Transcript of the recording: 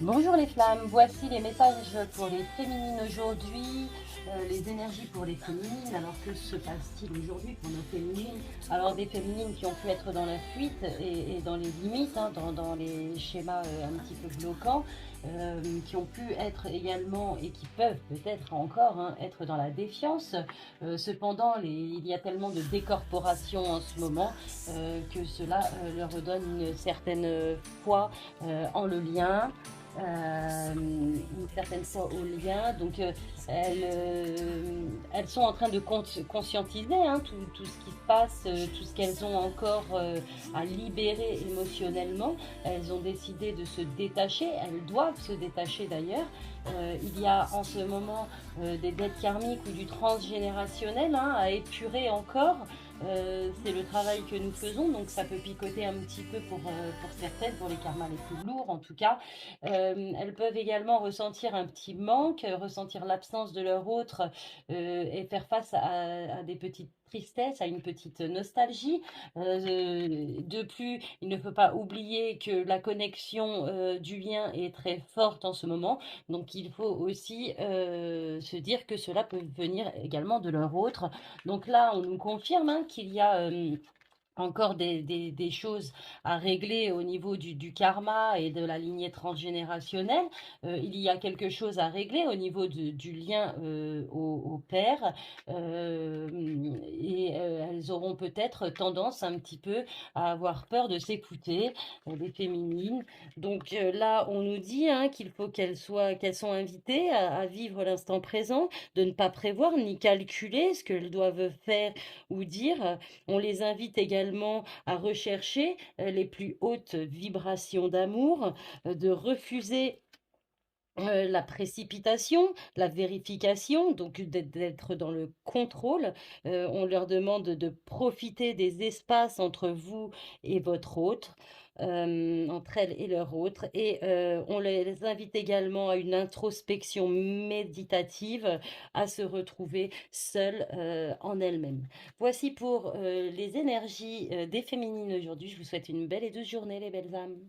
Bonjour les flammes, voici les messages pour les féminines aujourd'hui, les énergies pour les féminines. Alors que se passe-t-il aujourd'hui pour nos féminines? Alors des féminines qui ont pu être dans la fuite et dans les limites, hein, dans les schémas un petit peu bloquants, qui ont pu être également et qui peuvent peut-être encore hein, être dans la défiance. Cependant, il y a tellement de décorporation en ce moment que cela leur donne une certaine foi en le lien, une certaine fois au lien. Donc elles sont en train de conscientiser hein, tout ce qui se passe, tout ce qu'elles ont encore à libérer émotionnellement. Elles ont décidé de se détacher, elles doivent se détacher d'ailleurs. Il y a en ce moment des dettes karmiques ou du transgénérationnel hein, à épurer encore. C'est le travail que nous faisons, donc ça peut picoter un petit peu pour certaines, pour les karmas les plus lourds en tout cas. Elles peuvent également ressentir un petit manque, ressentir l'absence de leur autre et faire face à des petites tristesses, à une petite nostalgie. De plus, il ne faut pas oublier que la connexion du lien est très forte en ce moment, donc il faut aussi se dire que cela peut venir également de leur autre. Donc là, on nous confirme hein, qu'il y a encore des choses à régler au niveau du karma et de la lignée transgénérationnelle. Il y a quelque chose à régler au niveau du lien au père. Et elles auront peut-être tendance un petit peu à avoir peur de s'écouter, les féminines. Donc là, on nous dit hein, qu'il faut qu'elles sont invitées à vivre l'instant présent, de ne pas prévoir ni calculer ce qu'elles doivent faire ou dire. On les invite également à rechercher les plus hautes vibrations d'amour, de refuser la précipitation, la vérification, donc d'être dans le contrôle. On leur demande de profiter des espaces entre vous et votre autre, entre elles et leur autre. Et on les invite également à une introspection méditative, à se retrouver seules en elles-mêmes. Voici pour les énergies des féminines aujourd'hui. Je vous souhaite une belle et douce journée, les belles âmes.